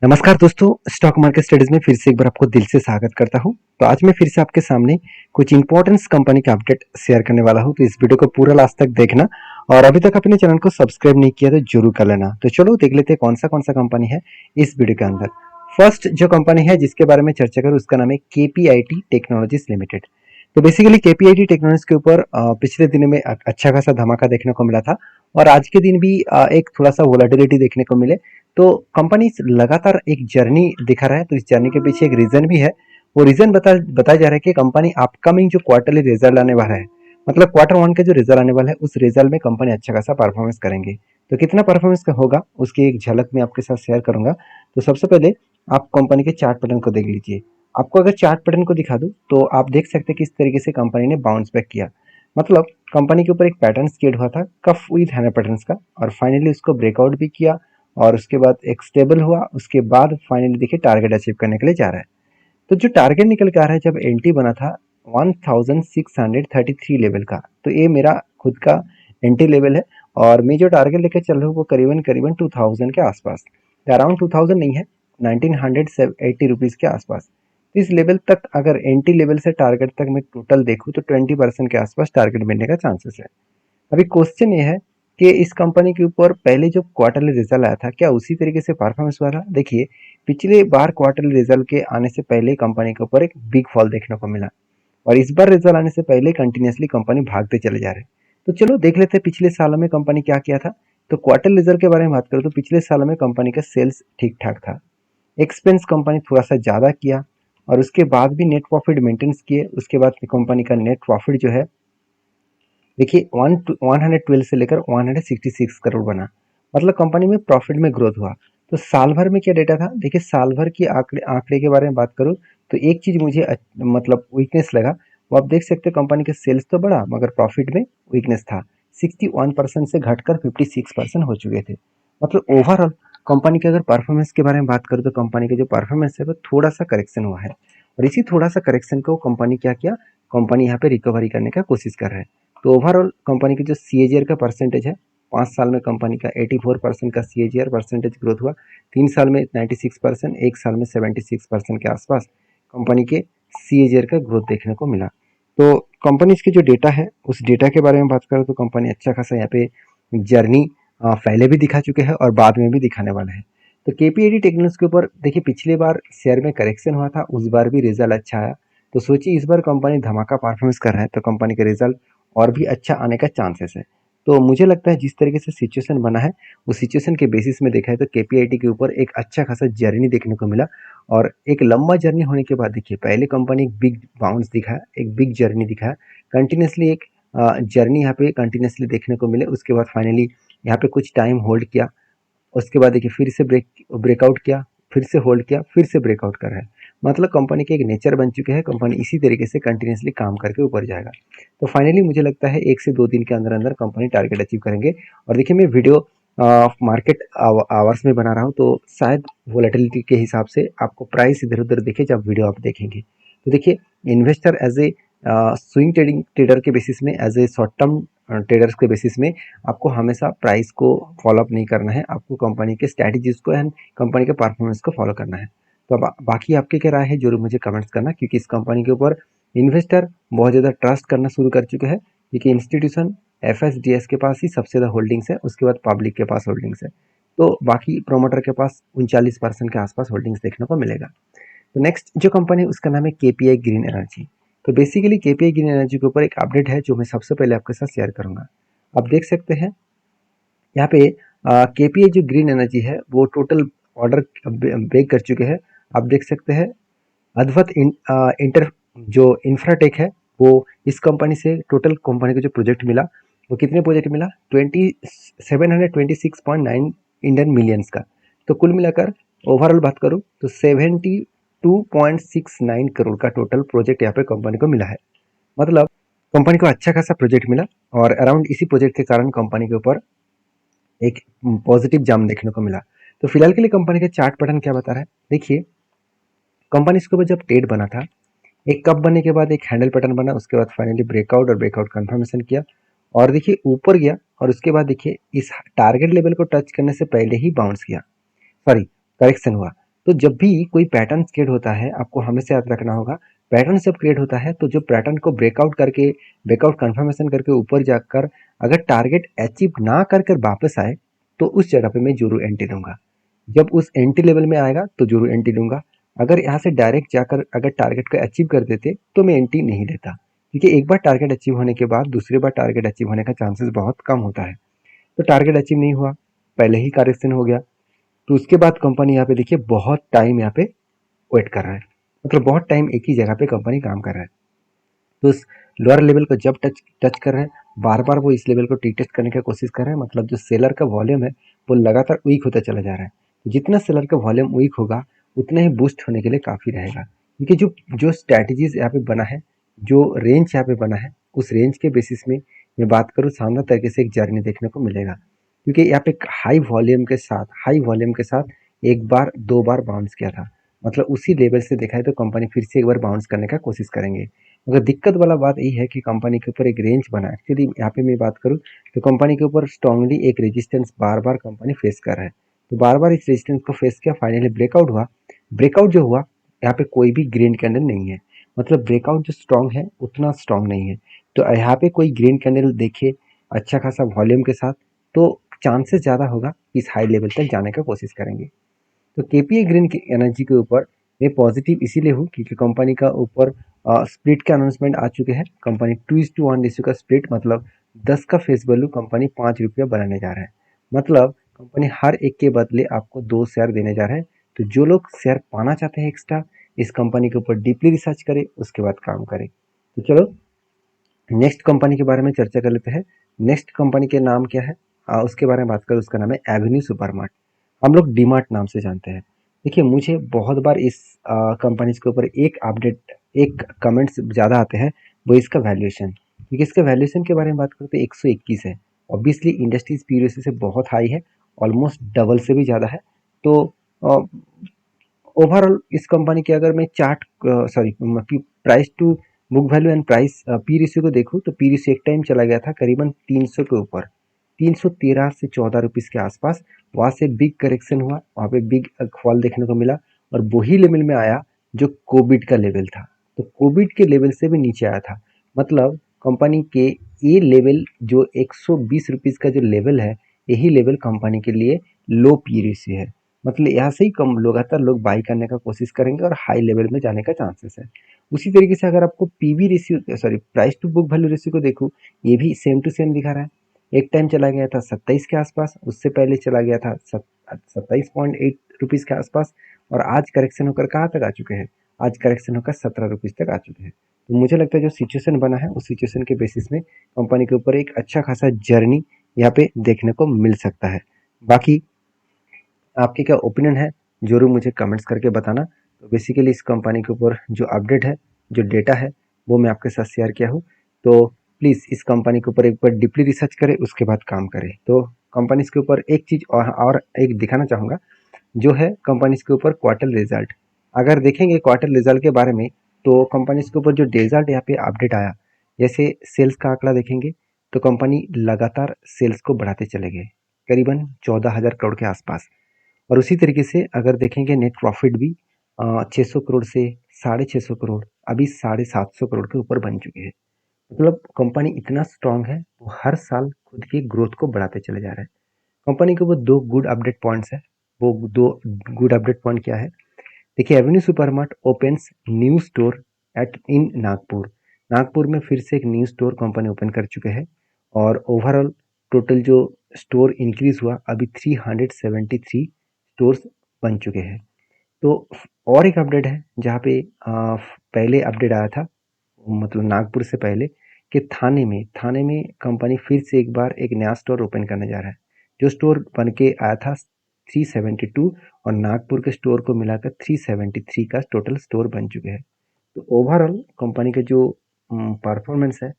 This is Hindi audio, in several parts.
नमस्कार दोस्तों, स्टॉक मार्केट स्टडीज में फिर से एक बार आपको दिल से स्वागत करता हूं। तो आज मैं फिर से आपके सामने कुछ इंपॉर्टेंस कंपनी का अपडेट शेयर करने वाला हूं। तो इस वीडियो को पूरा लास्ट तक देखना और अभी तक अपने चैनल को सब्सक्राइब नहीं किया तो जरूर कर लेना। तो चलो देख लेते हैं कौन सा कंपनी है इस वीडियो के अंदर। फर्स्ट जो कंपनी है जिसके बारे में चर्चा करूँ उसका नाम है केपीआईटी टेक्नोलॉजीज लिमिटेड। तो बेसिकली केपीआईटी टेक्नोलॉजीज के ऊपर पिछले दिनों में अच्छा खासा धमाका देखने को मिला था और आज के दिन भी एक थोड़ा सा वोलेटिलिटी देखने को मिले। तो कंपनी लगातार एक जर्नी दिखा रहा है। तो इस जर्नी के पीछे एक रीजन भी है। वो रीजन बताया जा रहा है कि कंपनी अपकमिंग जो क्वार्टरली रिजल्ट आने वाला है, मतलब क्वार्टर वन का जो रिजल्ट आने वाला है उस रिजल्ट में कंपनी अच्छा खासा परफॉर्मेंस करेंगे। तो कितना परफॉर्मेंस का होगा उसकी एक झलक मैं आपके साथ शेयर करूंगा। तो सबसे पहले आप कंपनी के चार्ट पैटर्न को देख लीजिए। आपको अगर चार्ट पैटर्न को दिखा दूं तो आप देख सकते हैं किस तरीके से कंपनी ने बाउंस बैक किया। मतलब कंपनी के ऊपर एक पैटर्न क्रिएट हुआ था कफ विद हैमर पैटर्न्स का, और फाइनली उसको ब्रेकआउट भी किया और उसके बाद एक स्टेबल हुआ। उसके बाद फाइनली देखिए टारगेट अचीव करने के लिए जा रहा है। तो जो टारगेट निकल के आ रहा है, जब एंट्री बना था 1633 लेवल का, तो ये मेरा खुद का एंट्री लेवल है और मैं जो टारगेट लेकर चल रहा हूँ वो करीबन करीबन 2000 के आसपास, अराउंड 2000 नहीं है, 1980 के आसपास। तो इस लेवल तक अगर एंट्री लेवल से टारगेट तक मैं टोटल देखूँ तो 20% के आसपास टारगेट मिलने का चांसेस है। अभी क्वेश्चन ये है कि इस कंपनी के ऊपर पहले जो क्वार्टरली रिजल्ट आया था क्या उसी तरीके से परफॉर्मेंस हुआ था। देखिए पिछले बार क्वार्टरली रिजल्ट के आने से पहले कंपनी के ऊपर एक बिग फॉल देखने को मिला और इस बार रिजल्ट आने से पहले कंटिन्यूसली कंपनी भागते चले जा रहे हैं। तो चलो देख लेते हैं पिछले सालों में कंपनी क्या किया था। तो क्वार्टर रिजल्ट के बारे में बात करूँ तो पिछले सालों में कंपनी का सेल्स ठीक ठाक था, एक्सपेंस कंपनी थोड़ा सा ज़्यादा किया और उसके बाद भी नेट प्रॉफिट मेंटेन्स किए। उसके बाद कंपनी का नेट प्रॉफिट जो है देखिए 112 से लेकर 166 करोड़ बना, मतलब कंपनी में प्रॉफिट में ग्रोथ हुआ। तो साल भर में क्या डेटा था, देखिए साल भर की आंकड़े आंकड़े के बारे में बात करूँ तो एक चीज मुझे मतलब वीकनेस लगा। वो आप देख सकते हैं कंपनी के सेल्स तो बढ़ा मगर प्रॉफिट में वीकनेस था। 61% से घटकर 56% हो चुके थे। मतलब ओवरऑल कंपनी के अगर परफॉर्मेंस के बारे में बात करूँ तो कंपनी का जो परफॉर्मेंस है वो थोड़ा सा करेक्शन हुआ है और इसी थोड़ा सा करेक्शन को कंपनी क्या किया, कंपनी यहाँ पे रिकवरी करने का कोशिश कर रहा है। तो ओवरऑल कंपनी की जो सीएजीआर का परसेंटेज है, 5 साल में कंपनी का 84% का सीएजीआर परसेंटेज ग्रोथ हुआ, 3 साल में 96%, एक साल में 76% के आसपास कंपनी के सीएजीआर का ग्रोथ देखने को मिला। तो कंपनी के जो डेटा है उस डेटा के बारे में बात करें तो कंपनी अच्छा खासा यहाँ पे जर्नी पहले भी दिखा चुके हैं और बाद में भी दिखाने वाला है। तो केपीआईटी टेक्नोलॉजी के ऊपर देखिए पिछले बार शेयर में करेक्शन हुआ था, उस बार भी रिजल्ट अच्छा आया। तो सोचिए इस बार कंपनी धमाका परफॉर्मेंस कर रहा है तो कंपनी का रिजल्ट और भी अच्छा आने का चांसेस है। तो मुझे लगता है जिस तरीके से सिचुएशन बना है उस सिचुएशन के बेसिस में देखा है तो केपीआईटी के ऊपर एक अच्छा खासा जर्नी देखने को मिला और एक लंबा जर्नी होने के बाद देखिए पहले कंपनी एक बिग बाउंस दिखाया, एक बिग जर्नी दिखाया, कंटिन्यूसली एक जर्नी यहाँ पे कंटिन्यूसली देखने को मिले। उसके बाद फाइनली यहाँ पे कुछ टाइम होल्ड किया, उसके बाद देखिए फिर से ब्रेकआउट किया, फिर से होल्ड किया, फिर से ब्रेकआउट कर रहा है। मतलब कंपनी के एक नेचर बन चुके हैं, कंपनी इसी तरीके से कंटिन्यूसली काम करके ऊपर जाएगा। तो फाइनली मुझे लगता है 1 से 2 दिन के अंदर अंदर कंपनी टारगेट अचीव करेंगे। और देखिए मैं वीडियो मार्केट आवर्स में बना रहा हूँ तो शायद वोलेटिलिटी के हिसाब से आपको प्राइस इधर उधर दिखे जब वीडियो आप देखेंगे। तो देखिए investor as a swing trading trader के बेसिस में, as a short term traders के बेसिस में आपको हमेशा प्राइस को फॉलो अप नहीं करना है, आपको कंपनी के स्ट्रैटेजीज को एंड कंपनी के परफॉर्मेंस को फॉलो करना है। तो अब बाकी आपकी क्या राय है जरूर मुझे कमेंट्स करना, क्योंकि इस कंपनी के ऊपर इन्वेस्टर बहुत ज़्यादा ट्रस्ट करना शुरू कर चुके हैं, क्योंकि इंस्टीट्यूशन एफएसडीएस के पास ही सबसे ज़्यादा होल्डिंग्स है, उसके बाद पब्लिक के पास होल्डिंग्स है, तो बाकी प्रोमोटर के पास 39% के आसपास होल्डिंग्स देखने को मिलेगा। तो नेक्स्ट जो कंपनी है उसका नाम है केपीआई ग्रीन एनर्जी। तो बेसिकली केपीआई ग्रीन एनर्जी के ऊपर एक अपडेट है जो मैं सबसे पहले आपके साथ शेयर करूंगा। आप देख सकते हैं यहाँ पे केपीआई जो ग्रीन एनर्जी है वो टोटल ऑर्डर ब्रेक कर चुके हैं। आप देख सकते हैं अद्वत इंटर जो इंफ्राटेक है वो इस कंपनी से टोटल कंपनी को जो प्रोजेक्ट मिला वो कितने प्रोजेक्ट मिला, 726.9 इंडियन मिलियंस का। तो कुल मिलाकर ओवरऑल बात करूँ तो 72.69 करोड़ का टोटल प्रोजेक्ट यहाँ पे कंपनी को मिला है। मतलब कंपनी को अच्छा खासा प्रोजेक्ट मिला और अराउंड इसी प्रोजेक्ट के कारण कंपनी के ऊपर एक पॉजिटिव जाम देखने को मिला। तो फिलहाल के लिए कंपनी का चार्ट पैटर्न क्या बता रहा है, देखिए कंपनी इसके ऊपर जब टेड बना था, एक कप बनने के बाद एक हैंडल पैटर्न बना, उसके बाद फाइनली ब्रेकआउट और ब्रेकआउट कंफर्मेशन किया और देखिए ऊपर गया और उसके बाद देखिए इस टारगेट लेवल को टच करने से पहले ही बाउंस किया, सॉरी करेक्शन हुआ। तो जब भी कोई पैटर्न क्रिएट होता है, आपको हमेशा याद रखना होगा, पैटर्न जब क्रिएट होता है तो जो पैटर्न को ब्रेकआउट कंफर्मेशन करके ऊपर जाकर अगर टारगेट अचीव ना कर कर वापस आए, तो उस जगह पे मैं जरूर एंट्री लूंगा। जब उस एंट्री लेवल में आएगा तो जरूर एंट्री लूंगा। अगर यहाँ से डायरेक्ट जाकर अगर टारगेट को अचीव कर देते तो मैं एंट्री नहीं लेता, क्योंकि एक बार टारगेट अचीव होने के बाद दूसरी बार टारगेट अचीव होने का चांसेस बहुत कम होता है। तो टारगेट अचीव नहीं हुआ, पहले ही करेक्शन हो गया, तो उसके बाद कंपनी यहाँ पे देखिए बहुत टाइम यहाँ पे वेट कर रहा है, मतलब बहुत टाइम एक ही जगह पे कंपनी काम कर रहा है। तो उस लोअर लेवल को जब टच टच कर रहे हैं, बार बार वो इस लेवल को टेस्ट करने की कोशिश कर रहे हैं, मतलब जो सेलर का वॉल्यूम है वो लगातार वीक होता चला जा रहा है। तो जितना सेलर का वॉल्यूम वीक होगा उतना ही बूस्ट होने के लिए काफ़ी रहेगा, क्योंकि जो जो स्ट्रैटेजीज यहाँ पे बना है, जो रेंज यहाँ पे बना है, उस रेंज के बेसिस में मैं बात करूँ शानदार तरीके से एक जर्नी देखने को मिलेगा। क्योंकि यहाँ पे हाई वॉल्यूम के साथ एक बार दो बार बाउंस किया था, मतलब उसी लेवल से देखा है तो कंपनी फिर से एक बार बाउंस करने का कोशिश करेंगे। मगर दिक्कत वाला बात यही है कि कंपनी के ऊपर एक रेंज बना है। एक्चुअली यहाँ पे मैं बात करूँ तो कंपनी के ऊपर स्ट्रांगली एक रेजिस्टेंस बार बार कंपनी फेस कर रहा है, तो बार बार इस रेजिस्टेंस को फेस किया, फाइनली ब्रेकआउट हुआ। ब्रेकआउट जो हुआ, यहाँ पे कोई भी ग्रीन कैंडल नहीं है, मतलब ब्रेकआउट जो स्ट्रांग है उतना स्ट्रांग नहीं है। तो यहाँ पे कोई ग्रीन कैंडल देखे अच्छा खासा वॉल्यूम के साथ, तो चांसेस ज़्यादा होगा इस हाई लेवल तक जाने का कोशिश करेंगे। तो केपीए ग्रीन की एनर्जी के ऊपर मैं पॉजिटिव इसीलिए हूँ क्योंकि कंपनी का ऊपर स्प्लिट का अनाउंसमेंट आ चुके हैं। कंपनी 2:1 रेशियो का स्प्लिट, मतलब 10 का फेस वैल्यू कंपनी ₹5 बनाने जा रहा है, मतलब कंपनी हर एक के बदले आपको 2 शेयर देने जा रहा है। तो जो लोग शेयर पाना चाहते हैं एक्स्ट्रा, इस कंपनी के ऊपर डीपली रिसर्च करें, उसके बाद काम करें। तो चलो नेक्स्ट कंपनी के बारे में चर्चा कर लेते हैं। नेक्स्ट कंपनी के नाम क्या है, उसके बारे में बात करें, उसका नाम है एवेन्यू सुपरमार्ट। हम लोग डीमार्ट नाम से जानते हैं। देखिए मुझे बहुत बार इस कंपनीज के ऊपर एक कमेंट्स ज़्यादा आते हैं, वो इसका वैल्यूएशन, क्योंकि इसका वैल्यूएशन के बारे में बात करें तो 121 है। ऑब्वियसली इंडस्ट्रीज पीरियड से बहुत हाई है, ऑलमोस्ट डबल से भी ज़्यादा है। तो ओवरऑल इस कंपनी के अगर मैं chart sorry price to book value and price P ratio को देखूँ तो पी रेशियो एक टाइम चला गया था करीबन 300 के ऊपर, 313 से 14 रुपीज़ के आसपास। वहाँ से बिग करेक्शन हुआ, वहाँ पे बिग फॉल देखने को मिला, और वही लेवल में आया जो कोविड का लेवल था। तो कोविड के लेवल से भी नीचे आया था, मतलब कंपनी के ये लेवल जो 120 रुपीज़ का जो लेवल है, यही लेवल कंपनी के लिए लो पी रेशियो है। मतलब यहाँ से ही कम लगातार लोग बाई करने का कोशिश करेंगे और हाई लेवल में जाने का चांसेस है। उसी तरीके से अगर आपको PV ratio sorry price to book value ratio को देखूँ, ये भी सेम टू सेम दिखा रहा है। एक टाइम चला गया था 27 के आसपास, उससे पहले चला गया था 27.8 रुपीज़ के आसपास, और आज करेक्शन होकर कहाँ तक आ चुके हैं, आज करेक्शन होकर 17 रुपीज़ तक आ चुके हैं। तो मुझे लगता है जो सिचुएशन बना है उस सिचुएशन के बेसिस में कंपनी के ऊपर एक अच्छा खासा जर्नी यहाँ पे देखने को मिल सकता है। बाकी आपके क्या ओपिनियन है, ज़रूर मुझे कमेंट्स करके बताना। तो बेसिकली इस कंपनी के ऊपर जो अपडेट है, जो डेटा है, वो मैं आपके साथ शेयर किया हूँ। तो प्लीज़ इस कंपनी के ऊपर एक बार डीपली रिसर्च करें, उसके बाद काम करें। तो कंपनीज़ के ऊपर एक चीज़ और एक दिखाना चाहूँगा, जो है कंपनीज़ के ऊपर क्वार्टर रिजल्ट। अगर देखेंगे क्वार्टर रिजल्ट के बारे में, तो कंपनीज़ के ऊपर जो रिजल्ट यहाँ पे अपडेट आया, जैसे सेल्स का आंकड़ा देखेंगे तो कंपनी लगातार सेल्स को बढ़ाते चले गए, करीबन 14,000 करोड़ के आसपास। और उसी तरीके से अगर देखेंगे नेट प्रॉफिट भी 600 करोड़ से 650 करोड़, अभी 750 करोड़ के ऊपर बन चुके हैं। मतलब कंपनी इतना स्ट्रांग है, वो हर साल खुद की ग्रोथ को बढ़ाते चले जा रहे हैं। कंपनी के वो दो गुड अपडेट पॉइंट्स है, वो दो गुड अपडेट पॉइंट क्या है, देखिए Avenue Supermart opens new store at in Nagpur. Nagpur में फिर से एक न्यू स्टोर कंपनी ओपन कर चुके हैं, और ओवरऑल टोटल जो स्टोर इंक्रीज हुआ, अभी 373 स्टोर्स बन चुके हैं। तो और एक अपडेट है जहाँ पे पहले अपडेट आया था, मतलब नागपुर से पहले, कि थाने में कंपनी फिर से एक बार एक नया स्टोर ओपन करने जा रहा है। जो स्टोर बन के आया था 372, और नागपुर के स्टोर को मिलाकर 373 का टोटल स्टोर बन चुके हैं। तो ओवरऑल कंपनी का जो परफॉर्मेंस है,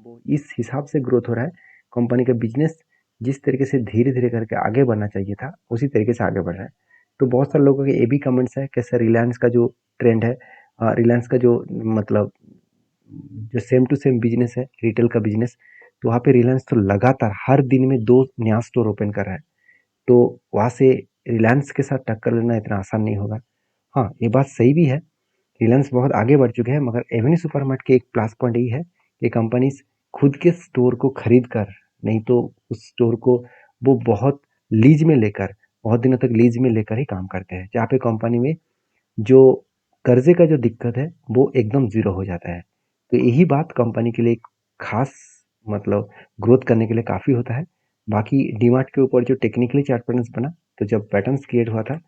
वो इस हिसाब से ग्रोथ हो रहा है। कंपनी का बिजनेस जिस तरीके से धीरे धीरे करके आगे बढ़ना चाहिए था, उसी तरीके से आगे बढ़ रहा है। तो बहुत सारे लोगों के ये भी कमेंट्स है कि सर रिलायंस का जो ट्रेंड है, रिलायंस का जो मतलब जो सेम टू सेम बिजनेस है, रिटेल का बिजनेस, तो वहाँ पे रिलायंस तो लगातार हर दिन में 2 नया स्टोर ओपन कर रहा है। तो वहाँ से रिलायंस के साथ टक्कर लेना इतना आसान नहीं होगा। हाँ, ये बात सही भी है, रिलायंस बहुत आगे बढ़ चुके हैं, मगर एवेन्यू सुपरमार्ट के एक प्लस पॉइंट यही है कि कंपनी खुद के स्टोर को खरीद कर, नहीं तो उस स्टोर को वो बहुत लीज में लेकर, बहुत दिनों तक लीज में लेकर ही काम करते हैं, जहाँ पे कंपनी में जो कर्जे का जो दिक्कत है वो एकदम ज़ीरो हो जाता है। तो यही बात कंपनी के लिए एक खास मतलब ग्रोथ करने के लिए काफ़ी होता है। बाकी डीमार्ट के ऊपर जो टेक्निकली चार्ट पैटर्न्स बना, तो जब पैटर्न्स क्रिएट हुआ था,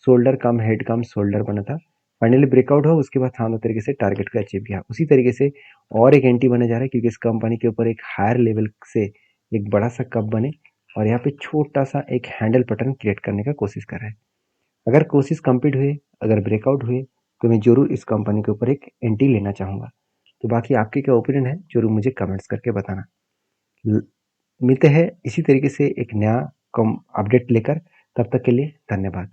शोल्डर कम हेड कम शोल्डर बना था, फाइनली ब्रेकआउट हुआ, उसके बाद शानदार तरीके से टारगेट को अचीव किया। उसी तरीके से और एक एंट्री बने जा रहा है, क्योंकि इस कंपनी के ऊपर एक हायर लेवल से एक बड़ा सा कप बने और यहाँ पे छोटा सा एक हैंडल पैटर्न क्रिएट करने का कोशिश कर रहे हैं। अगर कोशिश कंप्लीट हुई, अगर ब्रेकआउट हुए, तो मैं ज़रूर इस कंपनी के ऊपर एक एंट्री लेना चाहूँगा। तो बाकी आपके क्या ओपिनियन है, ज़रूर मुझे कमेंट्स करके बताना। मिलते हैं इसी तरीके से एक नया कम अपडेट लेकर, तब तक के लिए धन्यवाद।